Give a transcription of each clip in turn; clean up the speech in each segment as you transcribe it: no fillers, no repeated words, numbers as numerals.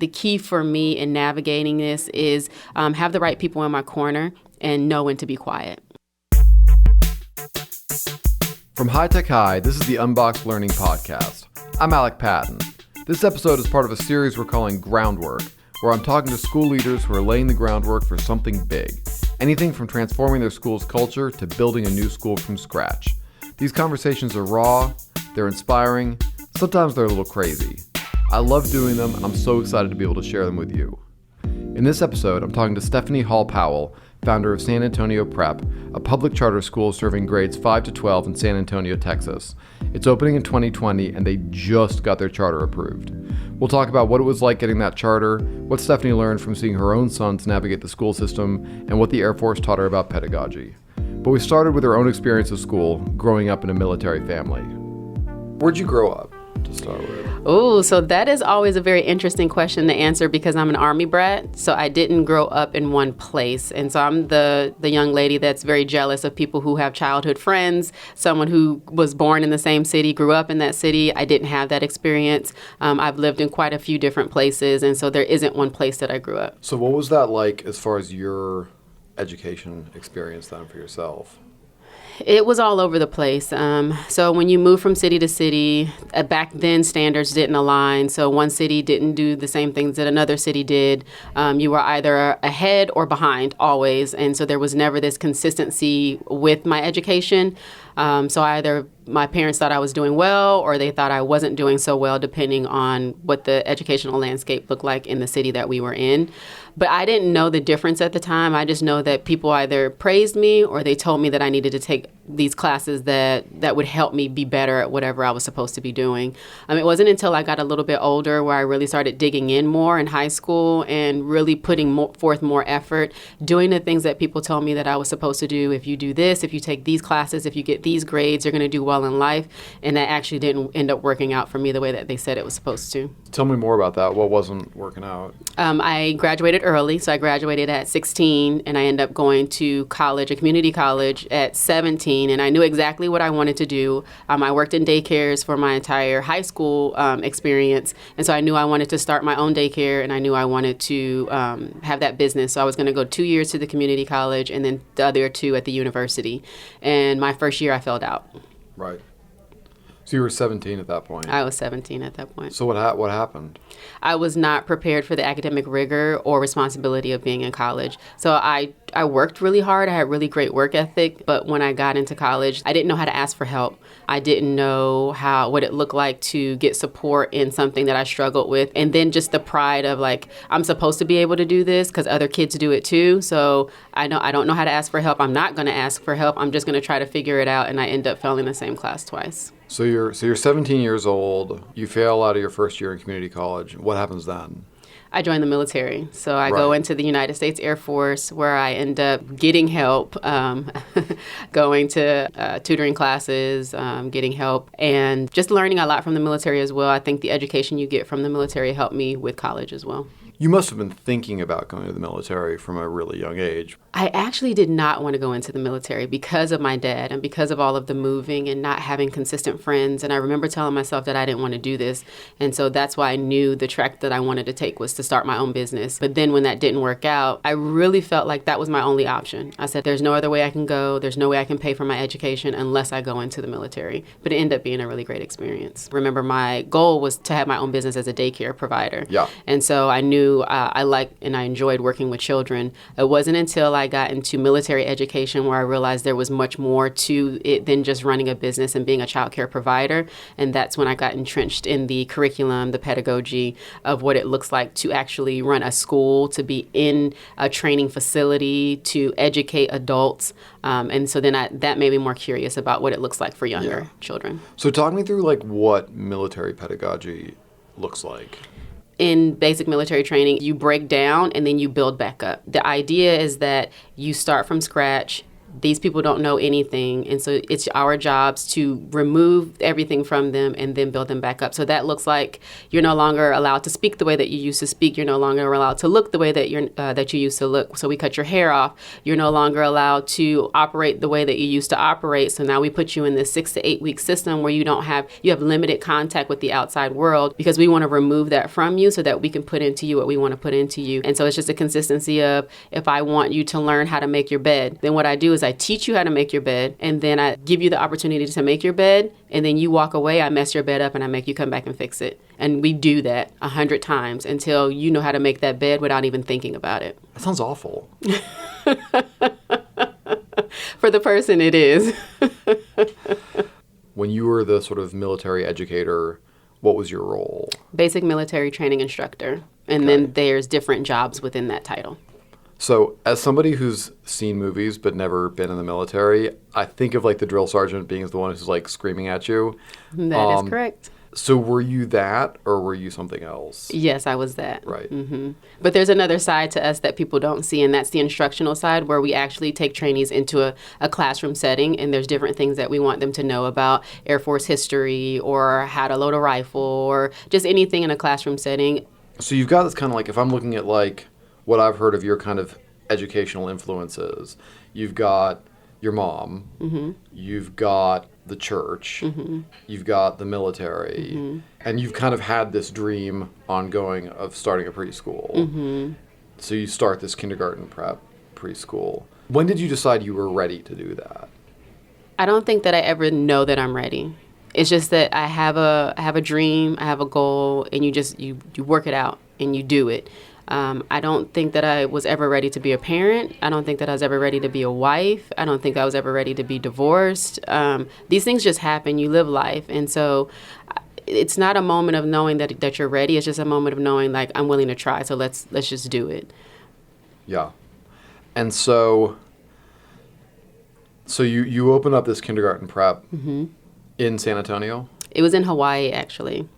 the key for me in navigating this is have the right people in my corner and know when to be quiet. From High Tech High, this is the Unboxed Learning Podcast. I'm Alec Patton. This episode is part of a series we're calling Groundwork, where I'm talking to school leaders who are laying the groundwork for something big. Anything from transforming their school's culture to building a new school from scratch. These conversations are raw, they're inspiring, sometimes they're a little crazy. I love doing them, and I'm so excited to be able to share them with you. In this episode, I'm talking to Stephanie Hall-Powell, founder of San Antonio Prep, a public charter school serving grades 5 to 12 in San Antonio, Texas. It's opening in 2020, and they just got their charter approved. We'll talk about what it was like getting that charter, what Stephanie learned from seeing her own sons navigate the school system, and what the Air Force taught her about pedagogy. But we started with her own experience of school, growing up in a military family. Where'd you grow up, to start with? Oh, so that is always a very interesting question to answer because I'm an Army brat, so I didn't grow up in one place. And so I'm the young lady that's very jealous of people who have childhood friends, someone who was born in the same city, grew up in that city. I didn't have that experience. I've lived in quite a few different places, and so there isn't one place that I grew up. So what was that like as far as your education experience then for yourself? It was all over the place. So when you move from city to city, back then standards didn't align. So one city didn't do the same things that another city did. You were either ahead or behind always. And so there was never this consistency with my education. So either my parents thought I was doing well or they thought I wasn't doing so well, depending on what the educational landscape looked like in the city that we were in. But I didn't know the difference at the time. I just know that people either praised me or they told me that I needed to take these classes that would help me be better at whatever I was supposed to be doing. It wasn't until I got a little bit older where I really started digging in more in high school and really putting forth more effort, doing the things that people told me that I was supposed to do. If you do this, if you take these classes, if you get these grades, you're going to do well in life. And that actually didn't end up working out for me the way that they said it was supposed to. Tell me more about that. What wasn't working out? I graduated early, so I graduated at 16, and I ended up going to college, a community college, at 17, and I knew exactly what I wanted to do. I worked in daycares for my entire high school experience, and so I knew I wanted to start my own daycare, and I knew I wanted to have that business. So I was going to go 2 years to the community college and then the other 2 at the university. And my first year, I failed out. Right. So you were 17 at that point? I was 17 at that point. So what happened? I was not prepared for the academic rigor or responsibility of being in college. So I worked really hard. I had really great work ethic. But when I got into college, I didn't know how to ask for help. I didn't know what it looked like to get support in something that I struggled with. And then just the pride of I'm supposed to be able to do this because other kids do it too. So I don't know how to ask for help. I'm not going to ask for help. I'm just going to try to figure it out. And I end up failing the same class twice. So you're 17 years old. You fail out of your first year in community college. What happens then? I joined the military. So I go into the United States Air Force, where I end up getting help, going to tutoring classes, getting help, and just learning a lot from the military as well. I think the education you get from the military helped me with college as well. You must have been thinking about going to the military from a really young age. I actually did not want to go into the military because of my dad and because of all of the moving and not having consistent friends. And I remember telling myself that I didn't want to do this. And so that's why I knew the track that I wanted to take was to start my own business. But then when that didn't work out, I really felt like that was my only option. I said, there's no other way I can go. There's no way I can pay for my education unless I go into the military. But it ended up being a really great experience. Remember, my goal was to have my own business as a daycare provider. Yeah. And so I knew I liked and I enjoyed working with children. It wasn't until I got into military education where I realized there was much more to it than just running a business and being a child care provider. And that's when I got entrenched in the curriculum, the pedagogy of what it looks like to actually run a school, to be in a training facility, to educate adults. And so then that made me more curious about what it looks like for younger children. So talk me through what military pedagogy looks like. In basic military training, you break down and then you build back up. The idea is that you start from scratch, these people don't know anything. And so it's our jobs to remove everything from them and then build them back up. So that looks like you're no longer allowed to speak the way that you used to speak. You're no longer allowed to look the way that you used to look. So we cut your hair off. You're no longer allowed to operate the way that you used to operate. So now we put you in this 6 to 8 week system where you have limited contact with the outside world, because we want to remove that from you so that we can put into you what we want to put into you. And so it's just a consistency of, if I want you to learn how to make your bed, then what I do is I teach you how to make your bed, and then I give you the opportunity to make your bed, and then you walk away, I mess your bed up, and I make you come back and fix it. And we do that 100 times until you know how to make that bed without even thinking about it. That sounds awful. For the person, it is. When you were the sort of military educator, what was your role? Basic military training instructor. And then there's different jobs within that title. So as somebody who's seen movies but never been in the military, I think of like the drill sergeant being the one who's like screaming at you. That is correct. So were you that, or were you something else? Yes, I was that. Right. Mm-hmm. But there's another side to us that people don't see, and that's the instructional side, where we actually take trainees into a classroom setting, and there's different things that we want them to know about Air Force history or how to load a rifle or just anything in a classroom setting. So you've got this kind of like, if I'm looking at like what I've heard of your kind of educational influences, you've got your mom, mm-hmm. you've got the church, mm-hmm. you've got the military, mm-hmm. and you've kind of had this dream ongoing of starting a preschool. Mm-hmm. So you start this kindergarten prep preschool. When did you decide you were ready to do that? I don't think that I ever know that I'm ready. It's just that I have a dream, I have a goal, and you work it out and you do it. I don't think that I was ever ready to be a parent. I don't think that I was ever ready to be a wife. I don't think I was ever ready to be divorced. These things just happen. You live life. And so it's not a moment of knowing that you're ready. It's just a moment of knowing, like, I'm willing to try. So let's just do it. Yeah. And so you open up this kindergarten prep mm-hmm. in San Antonio? It was in Hawaii, actually.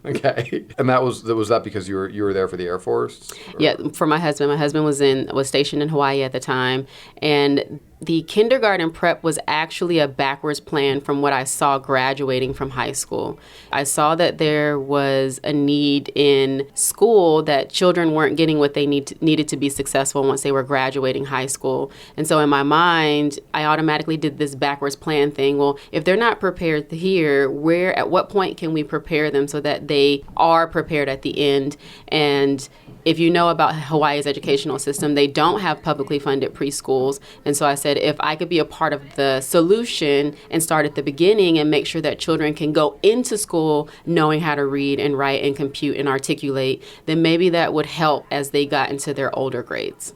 Okay. And was that because you were there for the Air Force? Or? Yeah, for my husband. My husband was stationed in Hawaii at the time, and the kindergarten prep was actually a backwards plan from what I saw graduating from high school. I saw that there was a need in school, that children weren't getting what they needed to be successful once they were graduating high school. And so in my mind, I automatically did this backwards plan thing. Well, if they're not prepared here, at what point can we prepare them so that they are prepared at the end? And if you know about Hawaii's educational system, they don't have publicly funded preschools. And so I said, if I could be a part of the solution and start at the beginning and make sure that children can go into school knowing how to read and write and compute and articulate, then maybe that would help as they got into their older grades.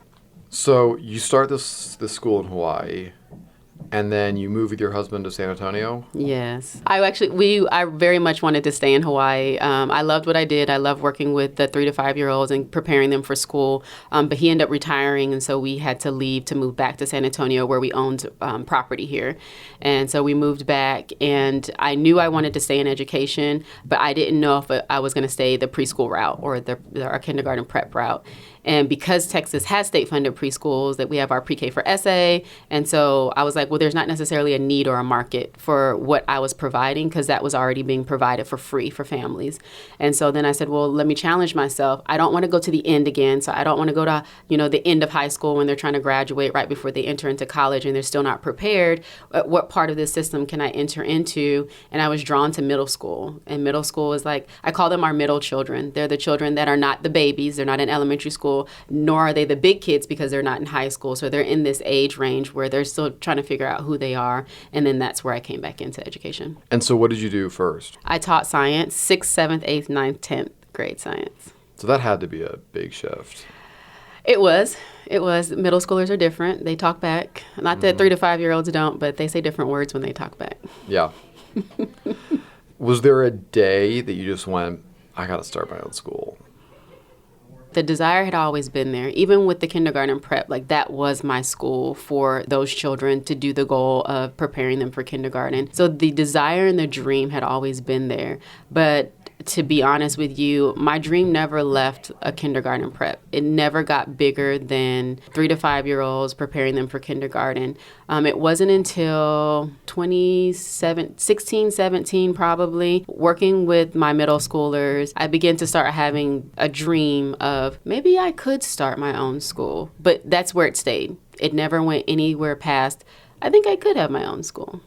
So you start this school in Hawaii, and then you move with your husband to San Antonio? Yes. I very much wanted to stay in Hawaii. I loved what I did. I loved working with the 3 to 5 year olds and preparing them for school. But he ended up retiring, and so we had to leave to move back to San Antonio, where we owned property here. And so we moved back, and I knew I wanted to stay in education, but I didn't know if I was going to stay the preschool route or our kindergarten prep route. And because Texas has state-funded preschools, that we have our pre-K for SA, and so I was like, well, there's not necessarily a need or a market for what I was providing, because that was already being provided for free for families. And so then I said, well, let me challenge myself. I don't want to go to the end again, so I don't want to go to the end of high school when they're trying to graduate right before they enter into college and they're still not prepared. What part of this system can I enter into? And I was drawn to middle school, and middle school is like, I call them our middle children. They're the children that are not the babies. They're not in elementary school, nor are they the big kids because they're not in high school. So they're in this age range where they're still trying to figure out who they are. And then that's where I came back into education. And so what did you do first? I taught science, 6th, 7th, 8th, 9th, 10th grade science. So that had to be a big shift. It was. Middle schoolers are different. They talk back. Not that 3 to 5 year olds don't, but they say different words when they talk back. Yeah. Was there a day that you just went, I got to start my own school? The desire had always been there. Even with the kindergarten prep, like that was my school for those children, to do the goal of preparing them for kindergarten. So the desire and the dream had always been there. But to be honest with you, my dream never left a kindergarten prep. It never got bigger than 3 to 5 year olds, preparing them for kindergarten. It wasn't until 2016, 17 probably, working with my middle schoolers, I began to start having a dream of maybe I could start my own school. But that's where it stayed. It never went anywhere past, I think I could have my own school.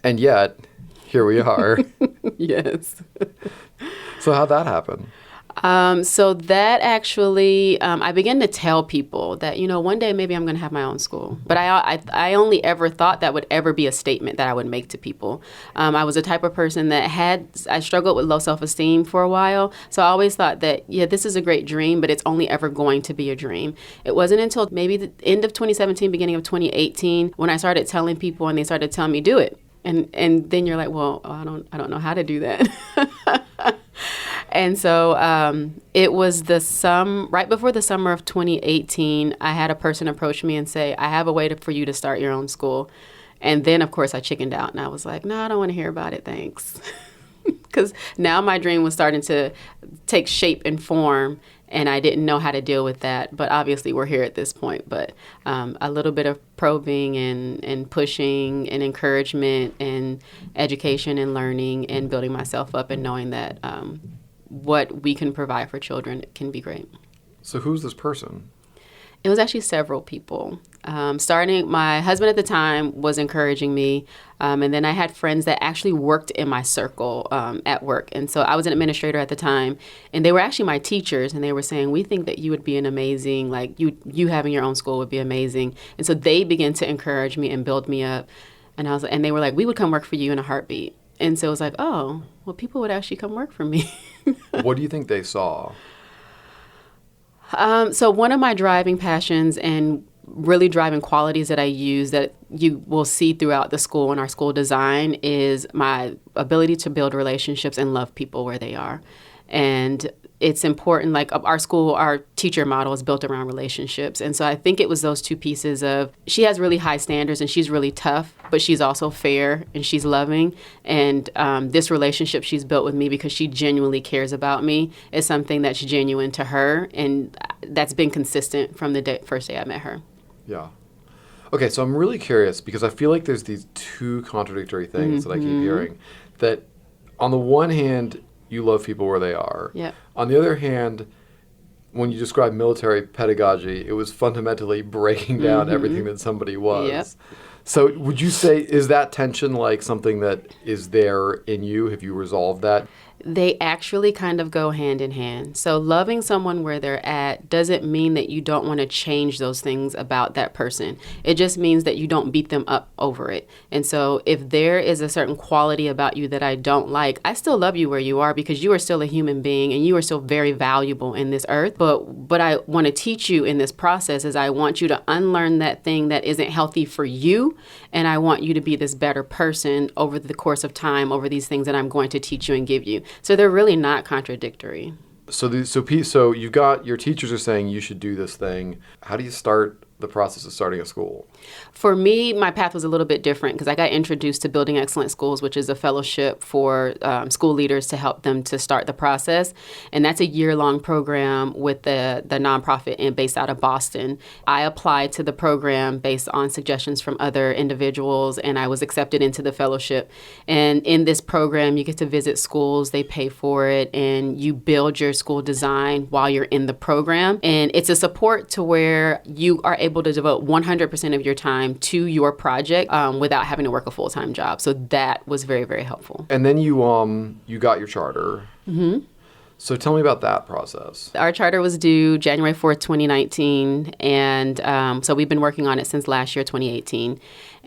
And yet, here we are. Yes. So how'd that happen? So that actually, I began to tell people that, one day maybe I'm going to have my own school. But I only ever thought that would ever be a statement that I would make to people. I was a type of person that I struggled with low self-esteem for a while. So I always thought that, this is a great dream, but it's only ever going to be a dream. It wasn't until maybe the end of 2017, beginning of 2018, when I started telling people and they started telling me, do it. And then you're like, well, I don't know how to do that. And so it was right before the summer of 2018, I had a person approach me and say, I have a way for you to start your own school. And then, of course, I chickened out and I was like, no, I don't want to hear about it. Thanks. Because now my dream was starting to take shape and form. And I didn't know how to deal with that. But obviously, we're here at this point. But a little bit of probing and pushing and encouragement and education and learning and building myself up and knowing that what we can provide for children can be great. So who's this person? It was actually several people. Starting, my husband at the time was encouraging me. And then I had friends that actually worked in my circle at work. And so I was an administrator at the time. And they were actually my teachers. And they were saying, we think that you would be an amazing, like you having your own school would be amazing. And so they began to encourage me and build me up. And they were like, we would come work for you in a heartbeat. And so it was like, oh, well, people would actually come work for me. What do you think they saw? So one of my driving passions and really driving qualities that I use that you will see throughout the school and our school design is my ability to build relationships and love people where they are. And it's important, like our school, our teacher model is built around relationships. And so I think it was those two pieces of she has really high standards and she's really tough, but she's also fair and she's loving. And this relationship she's built with me because she genuinely cares about me is something that's genuine to her. And that's been consistent from the first day I met her. Yeah. Okay, so I'm really curious because I feel like there's these two contradictory things that I keep hearing. That on the one hand, you love people where they are. Yeah. On the other hand, when you describe military pedagogy, it was fundamentally breaking down everything that somebody was. Yep. So would you say, is that tension like something that is there in you? Have you resolved that? They actually kind of go hand in hand. So loving someone where they're at doesn't mean that you don't want to change those things about that person. It just means that you don't beat them up over it. And so if there is a certain quality about you that I don't like, I still love you where you are because you are still a human being and you are still very valuable in this earth. But I want to teach you in this process is I want you to unlearn that thing that isn't healthy for you. And I want you to be this better person over the course of time, over these things that I'm going to teach you and give you. So they're really not contradictory. So you've got your teachers are saying you should do this thing. How do you start the process of starting a school? For me, my path was a little bit different because I got introduced to Building Excellent Schools, which is a fellowship for school leaders to help them to start the process. And that's a year-long program with the nonprofit based out of Boston. I applied to the program based on suggestions from other individuals, and I was accepted into the fellowship. And in this program, you get to visit schools, they pay for it, and you build your school design while you're in the program. And it's a support to where you are able to devote 100% of your time to your project without having to work a full-time job. So that was very, very helpful. And then you got your charter. Mm-hmm. So tell me about that process. Our charter was due January 4th, 2019. And so we've been working on it since last year, 2018.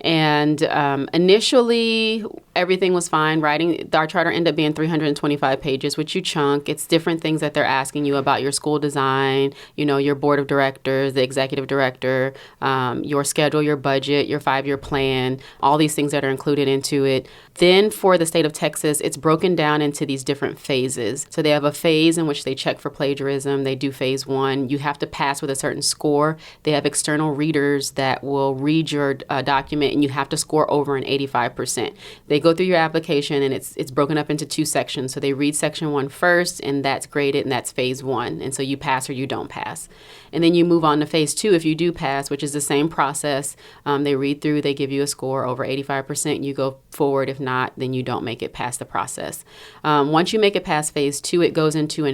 And initially, everything was fine. Our charter ended up being 325 pages, which you chunk. It's different things that they're asking you about your school design, your board of directors, the executive director, your schedule, your budget, your 5-year plan, all these things that are included into it. Then for the state of Texas, it's broken down into these different phases. So they have a phase in which they check for plagiarism. They do phase 1. You have to pass with a certain score. They have external readers that will read your document assessment, and you have to score over an 85%. They go through your application, and it's broken up into 2 sections. So they read section 1 first, and that's graded, and that's phase 1. And so you pass or you don't pass. And then you move on to phase 2 if you do pass, which is the same process. They read through, they give you a score over 85%, you go forward. If not, then you don't make it past the process. Once you make it past phase 2, it goes into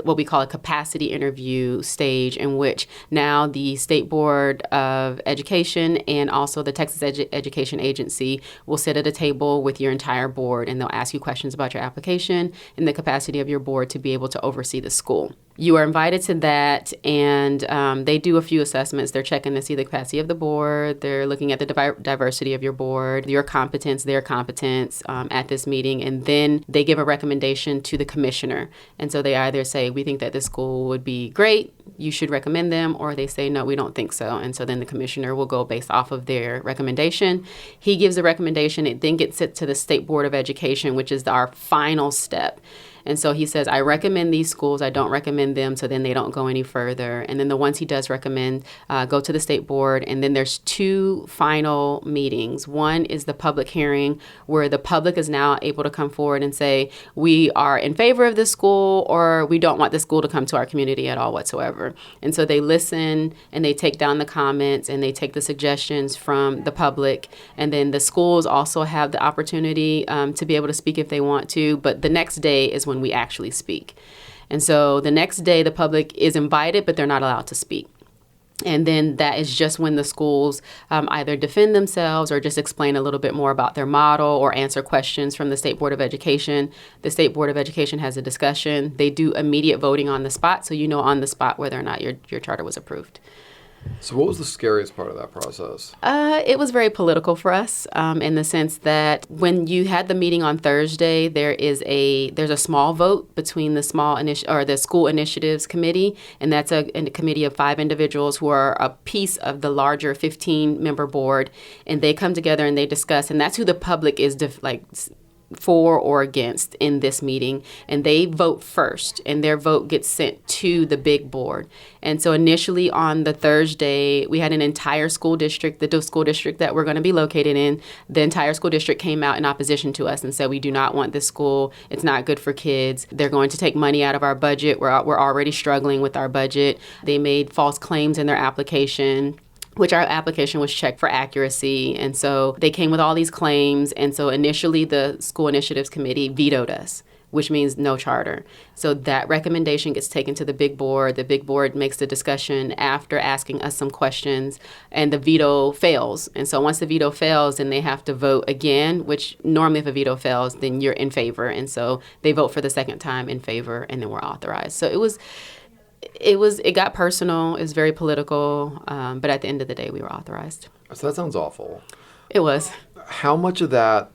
what we call a capacity interview stage, in which now the State Board of Education and also the Texas Education Agency will sit at a table with your entire board, and they'll ask you questions about your application and the capacity of your board to be able to oversee the school. You are invited to that, and they do a few assessments. They're checking to see the capacity of the board. They're looking at the diversity of your board, your competence, their competence at this meeting, and then they give a recommendation to the commissioner. And so they either say, we think that this school would be great, you should recommend them, or they say, no, we don't think so. And so then the commissioner will go based off of their recommendation. He gives a recommendation. It then gets sent to the State Board of Education, which is our final step. And so he says, I recommend these schools, I don't recommend them, so then they don't go any further. And then the ones he does recommend go to the state board, and then there's 2 final meetings. One is the public hearing, where the public is now able to come forward and say, we are in favor of this school, or we don't want this school to come to our community at all whatsoever. And so they listen, and they take down the comments, and they take the suggestions from the public. And then the schools also have the opportunity to be able to speak if they want to, but the next day is when we actually speak. And so the next day the public is invited, but they're not allowed to speak. And then that is just when the schools either defend themselves or just explain a little bit more about their model or answer questions from the State Board of Education. The State Board of Education has a discussion. They do immediate voting on the spot, so you know on the spot whether or not your charter was approved. So what was the scariest part of that process? It was very political for us in the sense that when you had the meeting on Thursday, there's a small vote between the the School Initiatives Committee, and that's a committee of 5 individuals who are a piece of the larger 15-member board, and they come together and they discuss, and that's who the public is for or against in this meeting, and they vote first, and their vote gets sent to the big board. And so initially on the Thursday, we had an entire school district, the school district that we're going to be located in, the entire school district came out in opposition to us and said, we do not want this school. It's not good for kids. They're going to take money out of our budget. We're already struggling with our budget. They made false claims in their application, which our application was checked for accuracy. And so they came with all these claims. And so initially the School Initiatives Committee vetoed us, which means no charter. So that recommendation gets taken to the big board. The big board makes the discussion after asking us some questions, and the veto fails. And so once the veto fails, then they have to vote again, which normally if a veto fails, then you're in favor. And so they vote for the second time in favor, and then we're authorized. So it got personal. It was very political, but at the end of the day, we were authorized. So that sounds awful. It was. How much of that?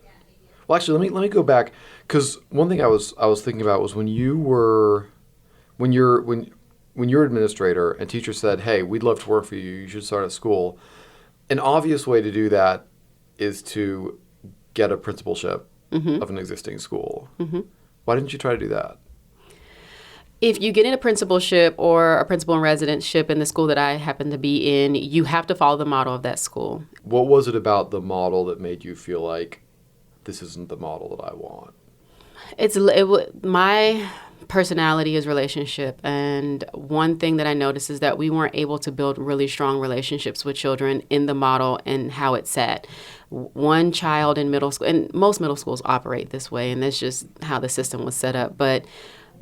Well, actually, let me go back, because one thing I was thinking about was when your administrator and teacher said, "Hey, we'd love to work for you. You should start at school." An obvious way to do that is to get a principalship of an existing school. Mm-hmm. Why didn't you try to do that? If you get in a principalship or a principal in residentship in the school that I happen to be in, you have to follow the model of that school. What was it about the model that made you feel like this isn't the model that I want? My personality is relationship, and one thing that I noticed is that we weren't able to build really strong relationships with children in the model and how it's set. One child in middle school, and most middle schools operate this way, and that's just how the system was set up, but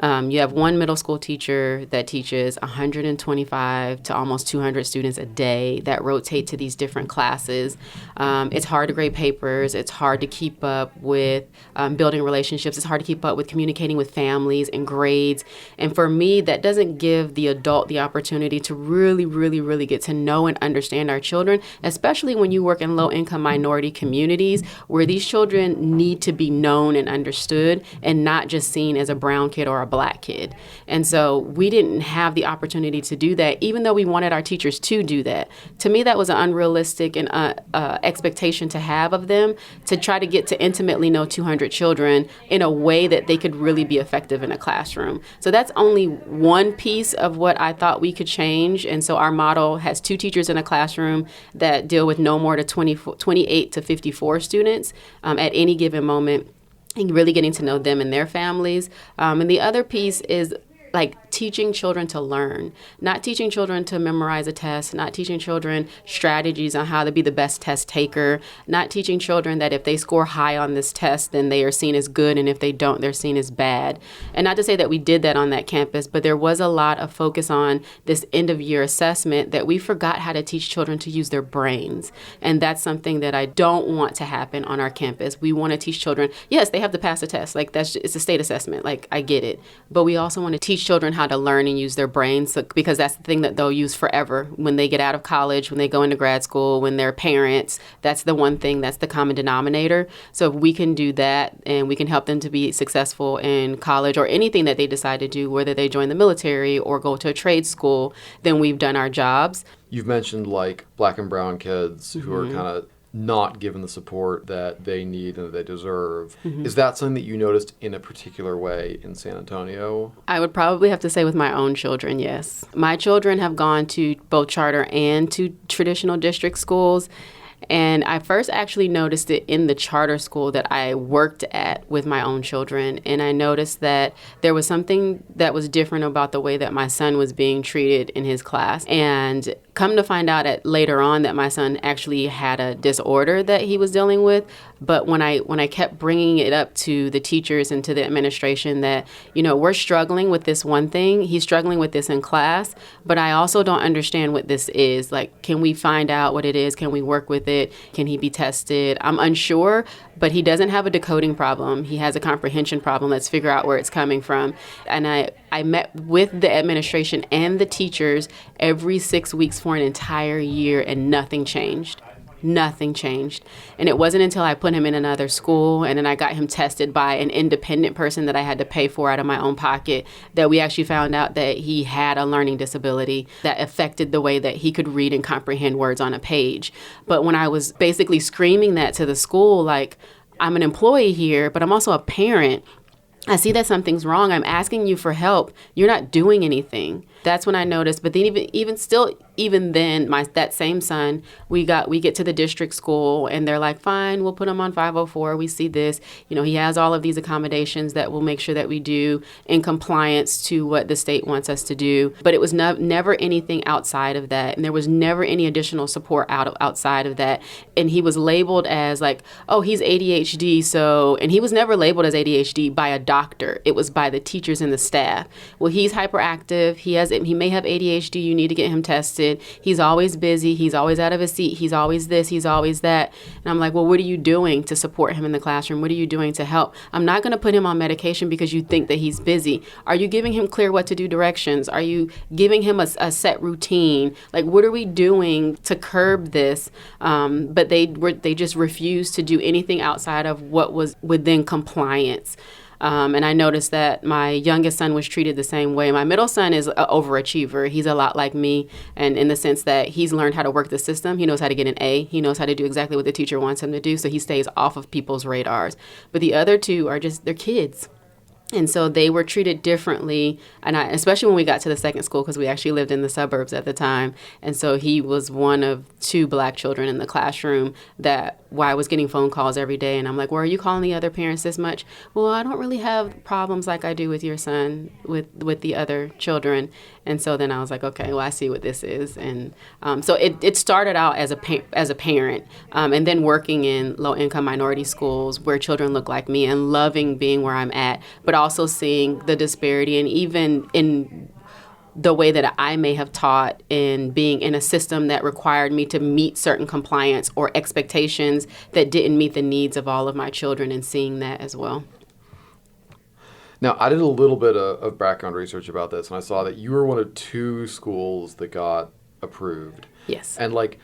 you have one middle school teacher that teaches 125 to almost 200 students a day that rotate to these different classes. It's hard to grade papers. It's hard to keep up with building relationships. It's hard to keep up with communicating with families and grades. And for me, that doesn't give the adult the opportunity to really, really, really get to know and understand our children, especially when you work in low-income minority communities where these children need to be known and understood and not just seen as a brown kid or a Black kid. And so we didn't have the opportunity to do that, even though we wanted our teachers to do that. To me, that was an unrealistic and expectation to have of them, to try to get to intimately know 200 children in a way that they could really be effective in a classroom. So that's only one piece of what I thought we could change. And so our model has 2 teachers in a classroom that deal with no more than 28 to 54 students at any given moment, and really getting to know them and their families. And the other piece is like teaching children to learn, not teaching children to memorize a test, not teaching children strategies on how to be the best test taker, not teaching children that if they score high on this test, then they are seen as good, and if they don't, they're seen as bad. And not to say that we did that on that campus, but there was a lot of focus on this end of year assessment that we forgot how to teach children to use their brains. And that's something that I don't want to happen on our campus. We want to teach children, yes, they have to pass a test. Like it's a state assessment. Like I get it. But we also want to teach children how to learn and use their brains, because that's the thing that they'll use forever when they get out of college, when they go into grad school, when they're parents. That's the one thing, that's the common denominator. So if we can do that and we can help them to be successful in college or anything that they decide to do, whether they join the military or go to a trade school, then we've done our jobs. You've mentioned like Black and brown kids who are kind of not given the support that they need and that they deserve. Is that something that you noticed in a particular way in San Antonio? I would probably have to say with my own children, yes. My children have gone to both charter and to traditional district schools. And I first actually noticed it in the charter school that I worked at with my own children. And I noticed that there was something that was different about the way that my son was being treated in his class. And come to find out later on that my son actually had a disorder that he was dealing with. But when I kept bringing it up to the teachers and to the administration that, we're struggling with this one thing, he's struggling with this in class, but I also don't understand what this is. Like, can we find out what it is? Can we work with it? Can he be tested? I'm unsure, but he doesn't have a decoding problem. He has a comprehension problem. Let's figure out where it's coming from. And I met with the administration and the teachers every 6 weeks for an entire year, and nothing changed. Nothing changed. And it wasn't until I put him in another school and then I got him tested by an independent person that I had to pay for out of my own pocket that we actually found out that he had a learning disability that affected the way that he could read and comprehend words on a page. But when I was basically screaming that to the school, like, I'm an employee here, but I'm also a parent. I see that something's wrong. I'm asking you for help. You're not doing anything. That's when I noticed. But then even then, that same son, we get to the district school and they're like, fine, we'll put him on 504. We see this. He has all of these accommodations that we'll make sure that we do in compliance to what the state wants us to do. But it was never anything outside of that. And there was never any additional support outside of that. And he was labeled as like, oh, he's ADHD. And he was never labeled as ADHD by a doctor. It was by the teachers and the staff. Well, he's hyperactive. He may have ADHD. You need to get him tested. He's always busy. He's always out of his seat. He's always this. He's always that. And I'm like, well, what are you doing to support him in the classroom? What are you doing to help? I'm not going to put him on medication because you think that he's busy. Are you giving him clear what to do directions? Are you giving him a set routine? Like, what are we doing to curb this? But they just refused to do anything outside of what was within compliance. And I noticed that my youngest son was treated the same way. My middle son is an overachiever. He's a lot like me, and in the sense that he's learned how to work the system. He knows how to get an A. He knows how to do exactly what the teacher wants him to do, so he stays off of people's radars. But the other two they're kids. And so they were treated differently, and especially when we got to the second school, because we actually lived in the suburbs at the time. And so he was one of 2 Black children in the classroom why I was getting phone calls every day. And I'm like, well, are you calling the other parents this much? Well, I don't really have problems like I do with your son, with the other children. And so then I was like, okay, well, I see what this is. And so it started out as a parent, and then working in low-income minority schools where children look like me and loving being where I'm at, but also seeing the disparity and even in the way that I may have taught in being in a system that required me to meet certain compliance or expectations that didn't meet the needs of all of my children, and seeing that as well. Now, I did a little bit of background research about this, and I saw that you were one of 2 schools that got approved. Yes. And like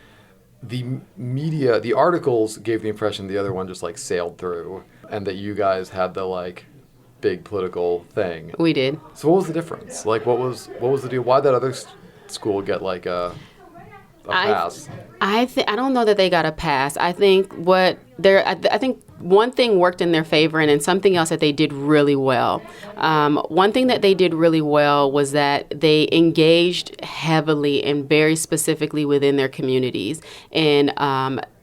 the media, the articles gave the impression the other one just like sailed through, and that you guys had the like big political thing. We did. So what was the difference? Like, what was the deal? Why'd that other school get like a pass? I don't know that they got a pass. I think I think one thing worked in their favor, and then something else that they did really well. One thing that they did really well was that they engaged heavily and very specifically within their communities, and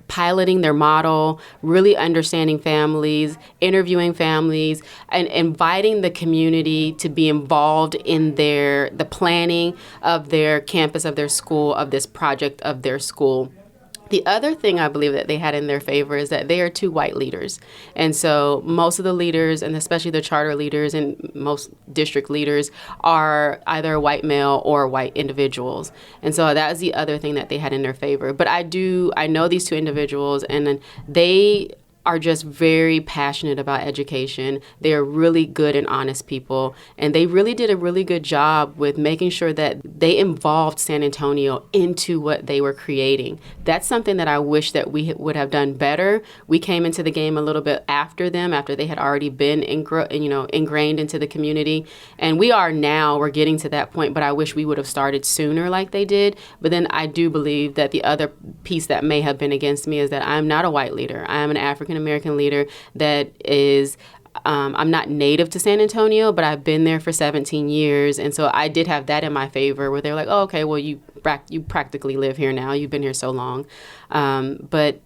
piloting their model, really understanding families, interviewing families, and inviting the community to be involved in the planning of their campus, of their school, of this project of their school. The other thing I believe that they had in their favor is that they are two white leaders. And so most of the leaders, and especially the charter leaders and most district leaders, are either white male or white individuals. And so that was the other thing that they had in their favor. But I know these two individuals, and they are just very passionate about education. They are really good and honest people, and they really did a really good job with making sure that they involved San Antonio into what they were creating. That's something that I wish that we would have done better. We came into the game a little bit after them, after they had already been ingrained into the community, and we're getting to that point, but I wish we would have started sooner like they did. But then I do believe that the other piece that may have been against me is that I'm not a white leader. I am an African American leader that is, I'm not native to San Antonio, but I've been there for 17 years. And so I did have that in my favor, where they're like, oh, okay, well, you practically live here now. You've been here so long. But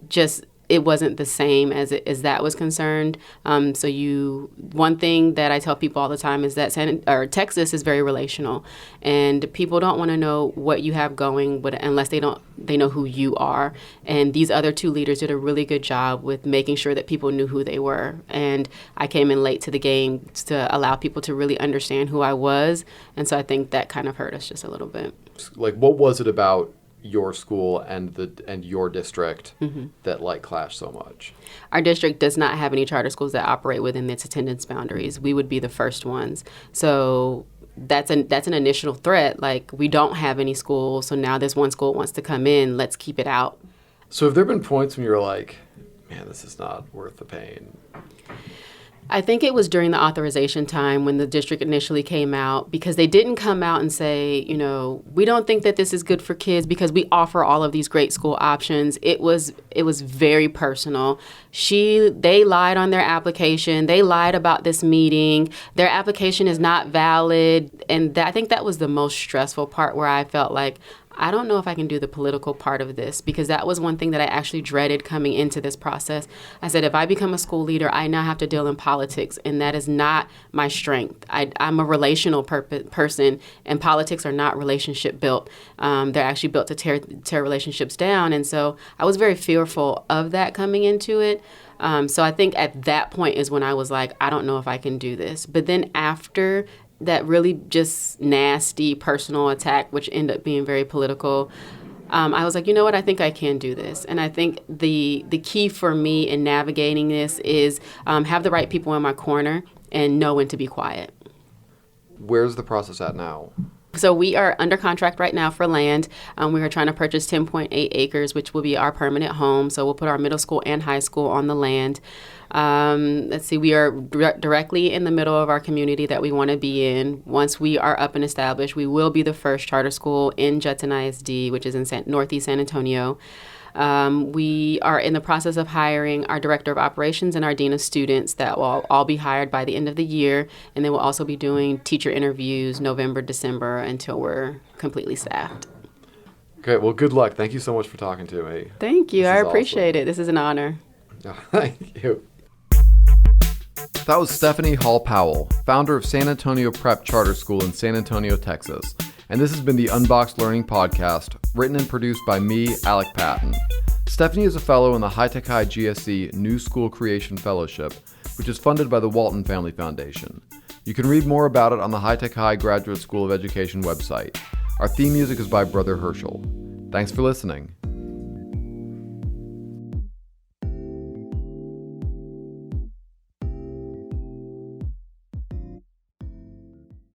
just, it wasn't the same as that was concerned. One thing that I tell people all the time is that Texas is very relational, and people don't want to know what you have going, but unless they know who you are. And these other two leaders did a really good job with making sure that people knew who they were. And I came in late to the game to allow people to really understand who I was, and so I think that kind of hurt us just a little bit. Like, what was it about your school and your district that like clashed so much? Our district does not have any charter schools that operate within its attendance boundaries. We would be the first ones. So that's an initial threat. Like, we don't have any schools, so now this one school wants to come in. Let's keep it out. So have there been points when you're like, man, this is not worth the pain? I think it was during the authorization time when the district initially came out, because they didn't come out and say, we don't think that this is good for kids because we offer all of these great school options. It was very personal. They lied on their application. They lied about this meeting. Their application is not valid. And I think that was the most stressful part, where I felt like, I don't know if I can do the political part of this, because that was one thing that I actually dreaded coming into this process. I said, if I become a school leader, I now have to deal in politics, and that is not my strength. I'm a relational person, and politics are not relationship built. They're actually built to tear relationships down, and so I was very fearful of that coming into it. So I think at that point is when I was like, I don't know if I can do this. But then after that really just nasty personal attack, which ended up being very political, I was like, you know what, I think I can do this. And I think the key for me in navigating this is have the right people in my corner and know when to be quiet. Where's the process at now? So we are under contract right now for land. We are trying to purchase 10.8 acres, which will be our permanent home. So we'll put our middle school and high school on the land. Let's see, we are directly in the middle of our community that we want to be in. Once we are up and established, we will be the first charter school in Judson ISD, which is in Northeast San Antonio. We are in the process of hiring our director of operations and our dean of students that will all be hired by the end of the year. And then we'll also be doing teacher interviews November, December until we're completely staffed. Okay, well, good luck. Thank you so much for talking to me. Thank you. I appreciate it. This is an honor. Oh, thank you. That was Stephanie Hall-Powell, founder of San Antonio Prep Charter School in San Antonio, Texas. And this has been the Unboxed Learning Podcast, written and produced by me, Alec Patton. Stephanie is a fellow in the High Tech High GSE New School Creation Fellowship, which is funded by the Walton Family Foundation. You can read more about it on the High Tech High Graduate School of Education website. Our theme music is by Brother Herschel. Thanks for listening.